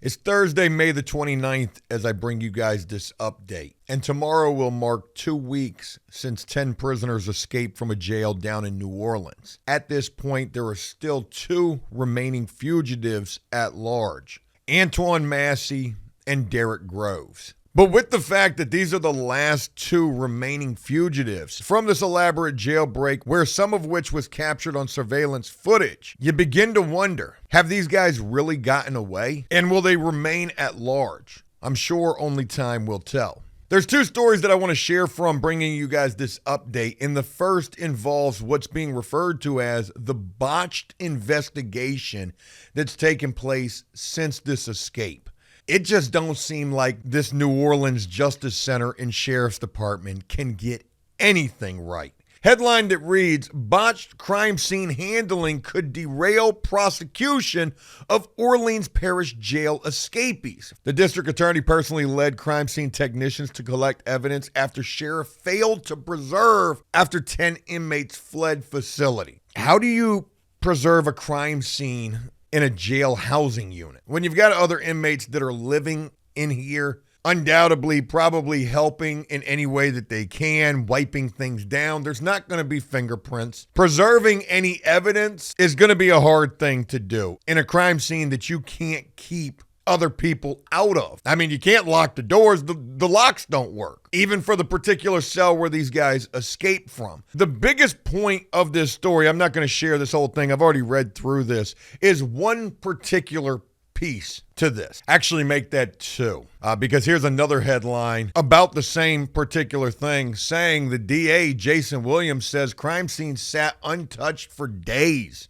It's Thursday, May the 29th, as I bring you guys this update. And tomorrow will mark 2 weeks since 10 prisoners escaped from a jail down in New Orleans. At this point, there are still 2 remaining fugitives at large, Antoine Massey and Derek Groves. But with the fact that these are the last 2 remaining fugitives from this elaborate jailbreak, where some of which was captured on surveillance footage, you begin to wonder, have these guys really gotten away? And will they remain at large? I'm sure only time will tell. There's 2 stories that I want to share from bringing you guys this update, and the first involves what's being referred to as the botched investigation that's taken place since this escape. It just don't seem like this New Orleans Justice Center and Sheriff's Department can get anything right. Headline that reads, botched crime scene handling could derail prosecution of Orleans Parish Jail escapees. The district attorney personally led crime scene technicians to collect evidence after sheriff failed to preserve after 10 inmates fled facility. How do you preserve a crime scene in a jail housing unit when you've got other inmates that are living in here, undoubtedly probably helping in any way that they can, wiping things down? There's not going to be fingerprints. Preserving any evidence is going to be a hard thing to do in a crime scene that you can't keep other people out of. I mean, you can't lock the doors. The locks don't work, even for the particular cell where these guys escaped from. The biggest point of this story, I'm not going to share this whole thing, I've already read through this, is one particular piece to this. Actually make that 2, because here's another headline about the same particular thing, saying the DA, Jason Williams, says crime scene sat untouched for days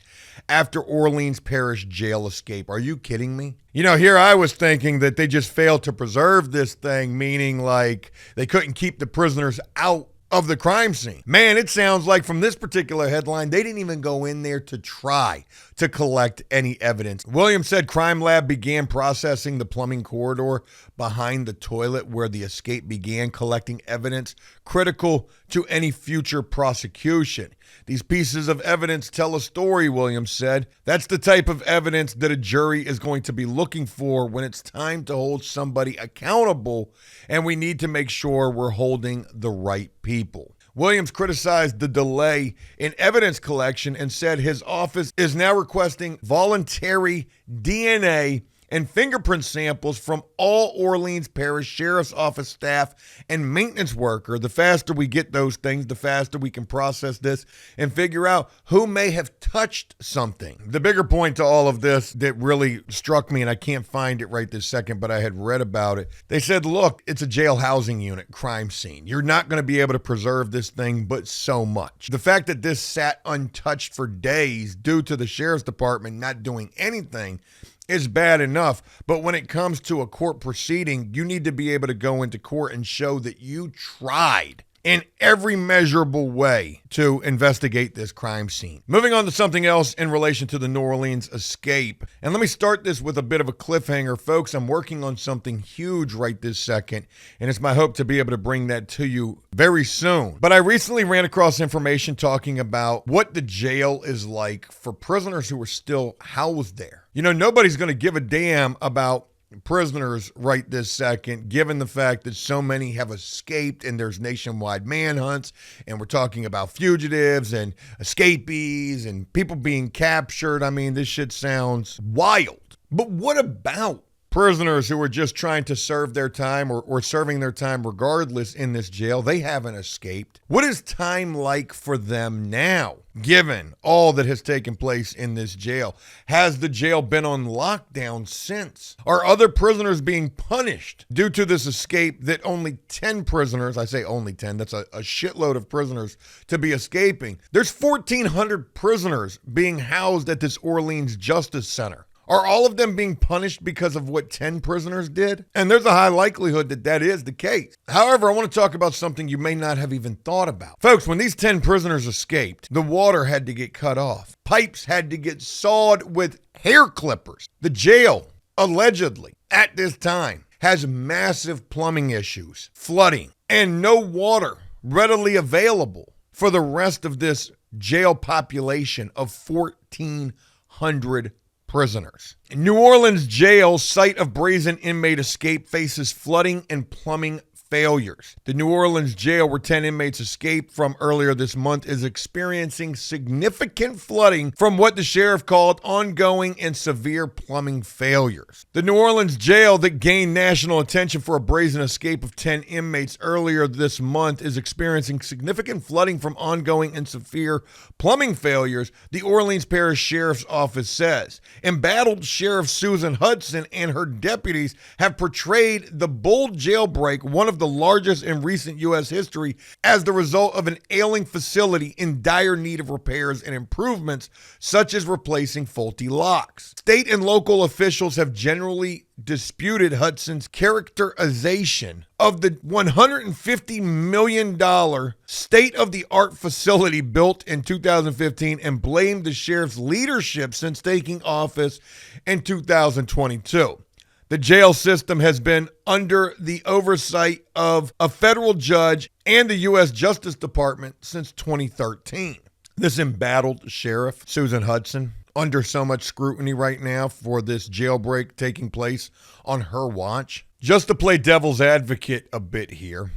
after Orleans Parish jail escape. Are you kidding me? You know, here I was thinking that they just failed to preserve this thing, meaning like they couldn't keep the prisoners out of the crime scene. Man, it sounds like from this particular headline, they didn't even go in there to try to collect any evidence. Williams said crime lab began processing the plumbing corridor behind the toilet where the escape began, collecting evidence critical to any future prosecution. These pieces of evidence tell a story, Williams said. That's the type of evidence that a jury is going to be looking for when it's time to hold somebody accountable, and we need to make sure we're holding the right people. Williams criticized the delay in evidence collection and said his office is now requesting voluntary DNA and fingerprint samples from all Orleans Parish Sheriff's Office staff and maintenance worker. The faster we get those things, the faster we can process this and figure out who may have touched something. The bigger point to all of this that really struck me, and I can't find it right this second, but I had read about it. They said, look, it's a jail housing unit crime scene. You're not going to be able to preserve this thing, but so much. The fact that this sat untouched for days due to the Sheriff's Department not doing anything is bad enough, but when it comes to a court proceeding, you need to be able to go into court and show that you tried in every measurable way to investigate this crime scene. Moving on to something else in relation to the New Orleans escape. And let me start this with a bit of a cliffhanger. Folks, I'm working on something huge right this second, and it's my hope to be able to bring that to you very soon. But I recently ran across information talking about what the jail is like for prisoners who are still housed there. You know, nobody's going to give a damn about prisoners right this second, given the fact that so many have escaped and there's nationwide manhunts, and we're talking about fugitives and escapees and people being captured. I mean, this shit sounds wild. But what about prisoners who are just trying to serve their time or serving their time regardless in this jail? They haven't escaped. What is time like for them now, given all that has taken place in this jail? Has the jail been on lockdown since? Are other prisoners being punished due to this escape that only 10 prisoners, I say only 10, that's a shitload of prisoners to be escaping. There's 1,400 prisoners being housed at this Orleans Justice Center. Are all of them being punished because of what 10 prisoners did? And there's a high likelihood that that is the case. However, I want to talk about something you may not have even thought about. Folks, when these 10 prisoners escaped, the water had to get cut off. Pipes had to get sawed with hair clippers. The jail, allegedly, at this time, has massive plumbing issues, flooding, and no water readily available for the rest of this jail population of 1,400 prisoners. New Orleans jail, site of brazen inmate escape, faces flooding and plumbing failures. The New Orleans jail, where 10 inmates escaped from earlier this month, is experiencing significant flooding from what the sheriff called ongoing and severe plumbing failures. The New Orleans jail, that gained national attention for a brazen escape of 10 inmates earlier this month, is experiencing significant flooding from ongoing and severe plumbing failures, the Orleans Parish Sheriff's Office says. Embattled Sheriff Susan Hudson and her deputies have portrayed the bold jailbreak, one of the largest in recent U.S. history, as the result of an ailing facility in dire need of repairs and improvements, such as replacing faulty locks. State and local officials have generally disputed Hudson's characterization of the $150 million state-of-the-art facility built in 2015 and blamed the sheriff's leadership since taking office in 2022. The jail system has been under the oversight of a federal judge and the U.S. Justice Department since 2013. This embattled sheriff, Susan Hudson, under so much scrutiny right now for this jailbreak taking place on her watch. Just to play devil's advocate a bit here,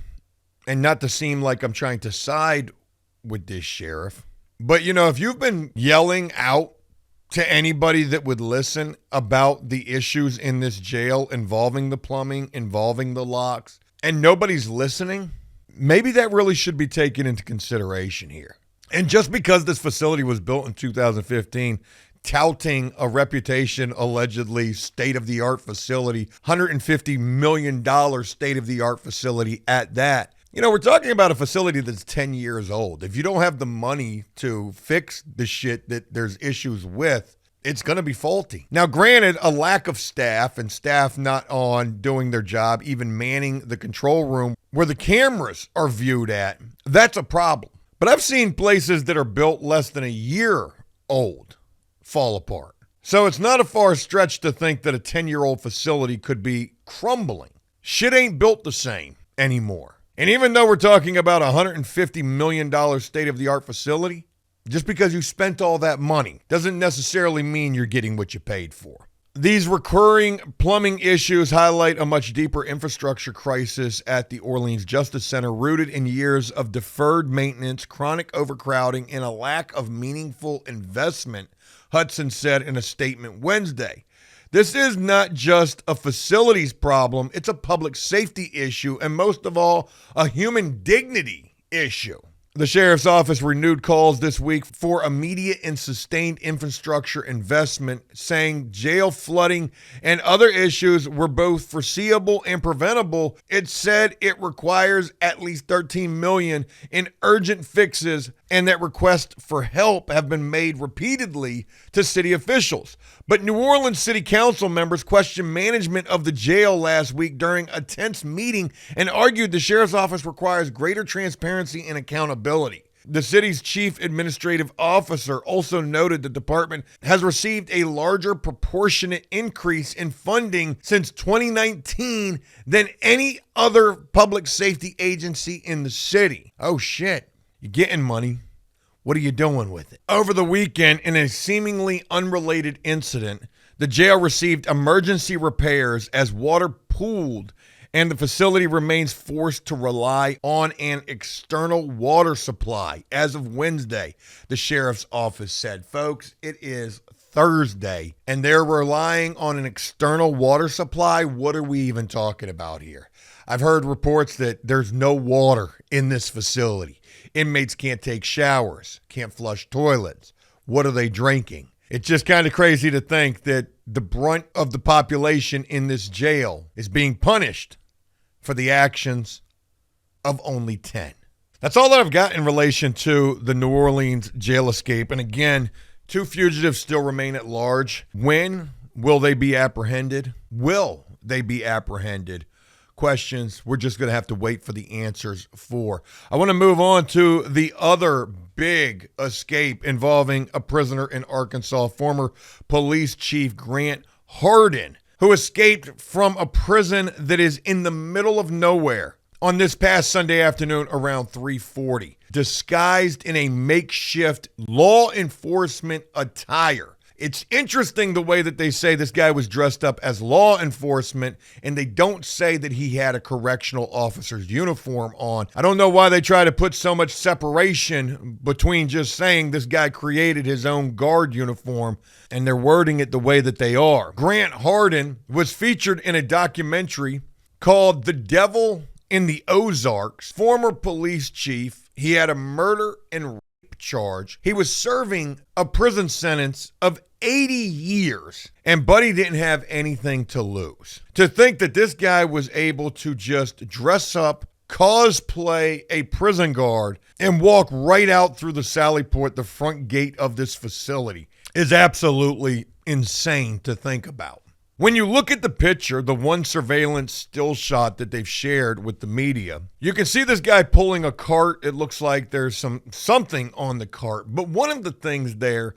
and not to seem like I'm trying to side with this sheriff, but if you've been yelling out to anybody that would listen about the issues in this jail involving the plumbing, involving the locks, and nobody's listening, maybe that really should be taken into consideration here. And just because this facility was built in 2015, touting a reputation, allegedly state-of-the-art facility, $150 million state-of-the-art facility at that, we're talking about a facility that's 10 years old. If you don't have the money to fix the shit that there's issues with, it's going to be faulty. Now, granted, a lack of staff and staff not on doing their job, even manning the control room where the cameras are viewed at, that's a problem. But I've seen places that are built less than a year old fall apart. So it's not a far stretch to think that a 10-year-old facility could be crumbling. Shit ain't built the same anymore. And even though we're talking about a $150 million state-of-the-art facility, just because you spent all that money doesn't necessarily mean you're getting what you paid for. These recurring plumbing issues highlight a much deeper infrastructure crisis at the Orleans Justice Center, rooted in years of deferred maintenance, chronic overcrowding, and a lack of meaningful investment, Hudson said in a statement Wednesday. This is not just a facilities problem, it's a public safety issue, and most of all, a human dignity issue. The sheriff's office renewed calls this week for immediate and sustained infrastructure investment, saying jail flooding and other issues were both foreseeable and preventable. It said it requires at least $13 million in urgent fixes, and that requests for help have been made repeatedly to city officials. But New Orleans City Council members questioned management of the jail last week during a tense meeting and argued the sheriff's office requires greater transparency and accountability. The city's chief administrative officer also noted the department has received a larger proportionate increase in funding since 2019 than any other public safety agency in the city. Oh shit, you're getting money. What are you doing with it? Over the weekend, in a seemingly unrelated incident, the jail received emergency repairs as water pooled and the facility remains forced to rely on an external water supply. As of Wednesday, the sheriff's office said, folks, it is Thursday, and they're relying on an external water supply. What are we even talking about here? I've heard reports that there's no water in this facility. Inmates can't take showers, can't flush toilets. What are they drinking? It's just kind of crazy to think that the brunt of the population in this jail is being punished for the actions of only 10. That's all that I've got in relation to the New Orleans jail escape. And again, 2 fugitives still remain at large. When will they be apprehended? Will they be apprehended? Questions we're just going to have to wait for the answers for. I want to move on to the other big escape involving a prisoner in Arkansas, former police chief Grant Hardin, who escaped from a prison that is in the middle of nowhere on this past Sunday afternoon around 3:40, disguised in a makeshift law enforcement attire. It's interesting the way that they say this guy was dressed up as law enforcement, and they don't say that he had a correctional officer's uniform on. I don't know why they try to put so much separation between just saying this guy created his own guard uniform, and they're wording it the way that they are. Grant Hardin was featured in a documentary called The Devil in the Ozarks. Former police chief. He had a murder and rape charge. He was serving a prison sentence of 80 years, and Buddy didn't have anything to lose. To think that this guy was able to just dress up, cosplay a prison guard, and walk right out through the Sally Port, the front gate of this facility, is absolutely insane to think about. When you look at the picture, the one surveillance still shot that they've shared with the media, you can see this guy pulling a cart. It looks like there's something on the cart, but one of the things there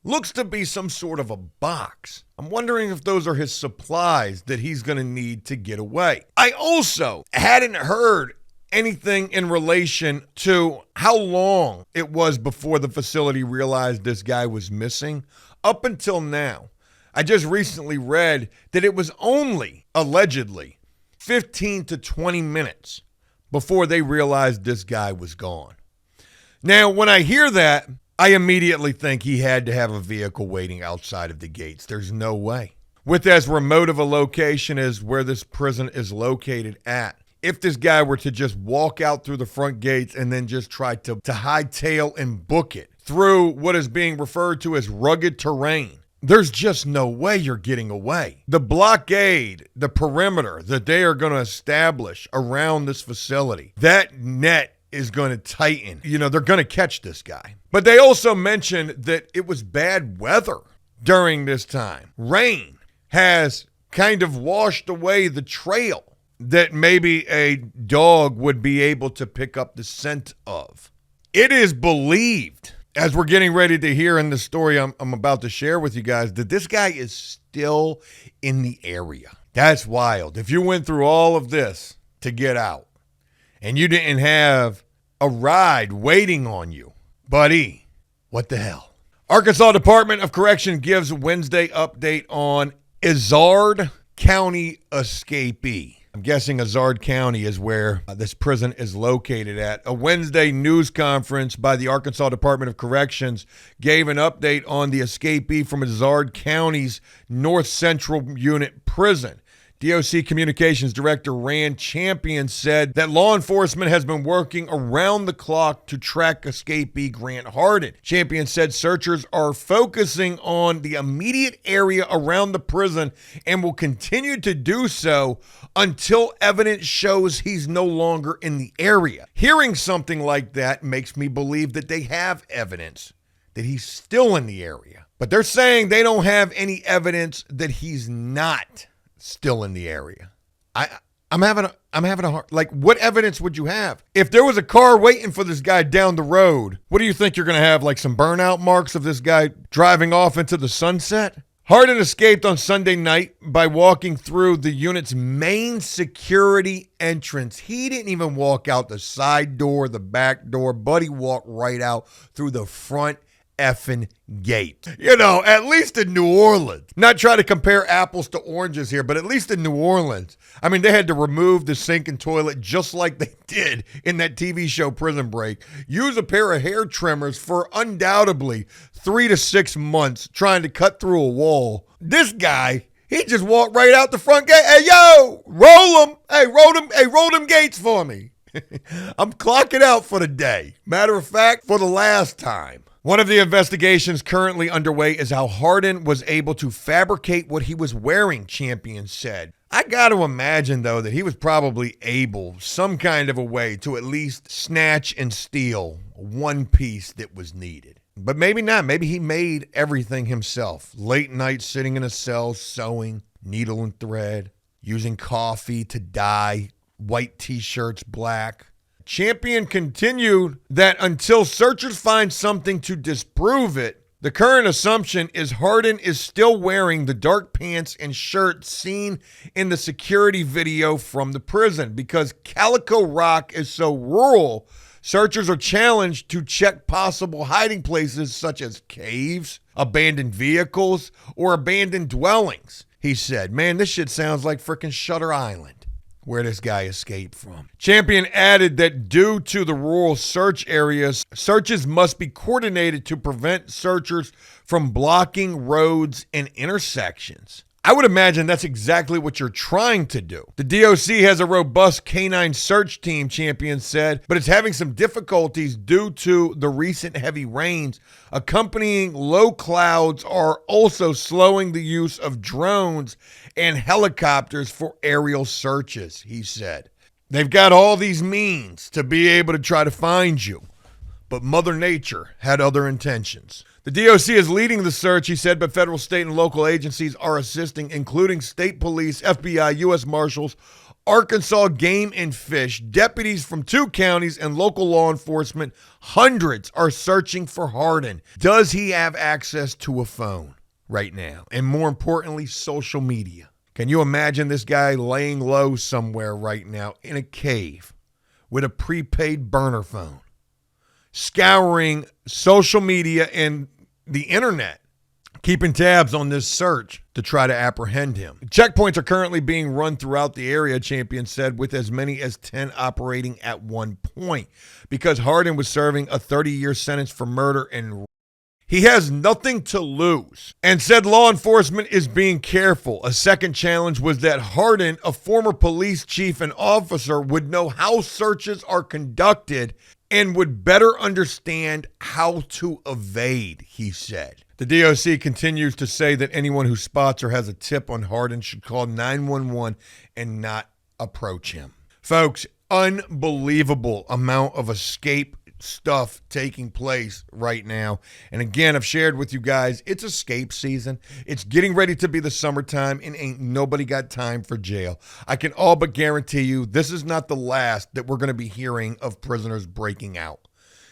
looks to be some sort of a box. I'm wondering if those are his supplies that he's going to need to get away. I also hadn't heard anything in relation to how long it was before the facility realized this guy was missing. Up until now, I just recently read that it was only, allegedly, 15 to 20 minutes before they realized this guy was gone. Now, when I hear that, I immediately think he had to have a vehicle waiting outside of the gates. There's no way. With as remote of a location as where this prison is located at, if this guy were to just walk out through the front gates and then just try to hightail and book it through what is being referred to as rugged terrain, there's just no way you're getting away. The blockade, the perimeter that they are going to establish around this facility, that net is going to tighten. You know, they're going to catch this guy. But they also mentioned that it was bad weather during this time. Rain has kind of washed away the trail that maybe a dog would be able to pick up the scent of. It is believed, as we're getting ready to hear in the story I'm about to share with you guys, that this guy is still in the area. That's wild. If you went through all of this to get out and you didn't have a ride waiting on you, buddy, what the hell? Arkansas Department of Correction gives Wednesday update on Izard County escapee. I'm guessing Izard County is where this prison is located at. A Wednesday news conference by the Arkansas Department of Corrections gave an update on the escapee from Izard County's North Central Unit Prison. DOC Communications Director Rand Champion said that law enforcement has been working around the clock to track escapee Grant Hardin. Champion said searchers are focusing on the immediate area around the prison and will continue to do so until evidence shows he's no longer in the area. Hearing something like that makes me believe that they have evidence that he's still in the area. But they're saying they don't have any evidence that he's not still in the area. I'm having a hard, like, what evidence would you have? If there was a car waiting for this guy down the road, what do you think you're going to have? Like some burnout marks of this guy driving off into the sunset? Hardin escaped on Sunday night by walking through the unit's main security entrance. He didn't even walk out the side door, the back door. Buddy walked right out through the front effing gate. You know, at least in New Orleans. Not trying to compare apples to oranges here, but at least in New Orleans, I mean, they had to remove the sink and toilet just like they did in that TV show Prison Break. Use a pair of hair trimmers for undoubtedly 3 to 6 months trying to cut through a wall. This guy, he just walked right out the front gate. Hey, yo, roll them. Hey, roll them gates for me. I'm clocking out for the day. Matter of fact, for the last time. One of the investigations currently underway is how Hardin was able to fabricate what he was wearing, Champion said. I got to imagine, though, that he was probably able, some kind of a way, to at least snatch and steal one piece that was needed. But maybe not. Maybe he made everything himself. Late night sitting in a cell, sewing, needle and thread, using coffee to dye white t-shirts black. Champion continued that until searchers find something to disprove it, the current assumption is Hardin is still wearing the dark pants and shirt seen in the security video from the prison. Because Calico Rock is so rural, searchers are challenged to check possible hiding places such as caves, abandoned vehicles, or abandoned dwellings. He said, man, this shit sounds like frickin' Shutter Island, where this guy escaped from. Champion added that due to the rural search areas, searches must be coordinated to prevent searchers from blocking roads and intersections. I would imagine that's exactly what you're trying to do. The DOC has a robust canine search team, Champion said, but it's having some difficulties due to the recent heavy rains. Accompanying low clouds are also slowing the use of drones and helicopters for aerial searches, he said. They've got all these means to be able to try to find you, but Mother Nature had other intentions. The DOC is leading the search, he said, but federal, state, and local agencies are assisting, including state police, FBI, U.S. Marshals, Arkansas Game and Fish, deputies from 2 counties, and local law enforcement. Hundreds are searching for Hardin. Does he have access to a phone right now? And more importantly, social media. Can you imagine this guy laying low somewhere right now in a cave with a prepaid burner phone, scouring social media and the internet, keeping tabs on this search to try to apprehend him? Checkpoints are currently being run throughout the area, Champion said, with as many as 10 operating at one point, because Hardin was serving a 30-year sentence for murder and he has nothing to lose, and said law enforcement is being careful. A second challenge was that Hardin, a former police chief and officer, would know how searches are conducted and would better understand how to evade, he said. The DOC continues to say that anyone who spots or has a tip on Hardin should call 911 and not approach him. Folks, unbelievable amount of escape stuff taking place right now. And again, I've shared with you guys, it's escape season. It's getting ready to be the summertime, and ain't nobody got time for jail. I can all but guarantee you this is not the last that we're going to be hearing of prisoners breaking out.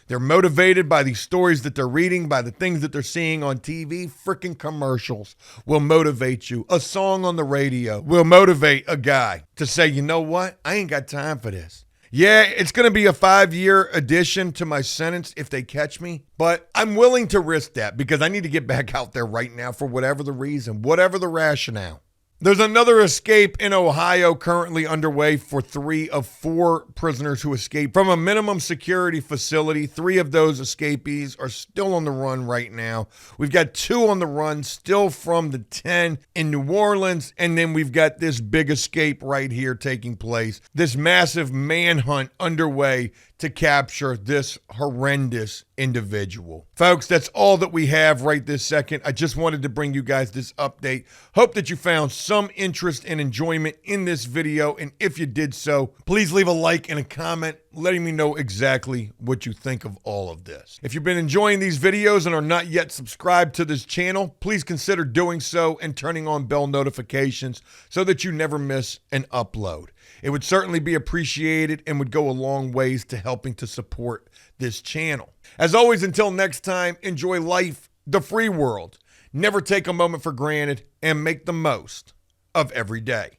They're motivated by these stories that they're reading, by the things that they're seeing on TV. Freaking commercials will motivate you. A song on the radio will motivate a guy to say, you know what? I ain't got time for this. Yeah, it's going to be a 5-year addition to my sentence if they catch me, but I'm willing to risk that because I need to get back out there right now for whatever the reason, whatever the rationale. There's another escape in Ohio currently underway for 3 of 4 prisoners who escaped from a minimum security facility. 3 of those escapees are still on the run right now. We've got 2 on the run still from the 10 in New Orleans, and then we've got this big escape right here taking place. This massive manhunt underway to capture this horrendous individual. Folks, that's all that we have right this second. I just wanted to bring you guys this update. Hope that you found some interest and enjoyment in this video, and if you did so, please leave a like and a comment letting me know exactly what you think of all of this. If you've been enjoying these videos and are not yet subscribed to this channel, please consider doing so and turning on bell notifications so that you never miss an upload. It would certainly be appreciated and would go a long ways to helping to support this channel. As always, until next time, enjoy life, the free world. Never take a moment for granted and make the most of every day.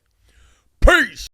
Peace!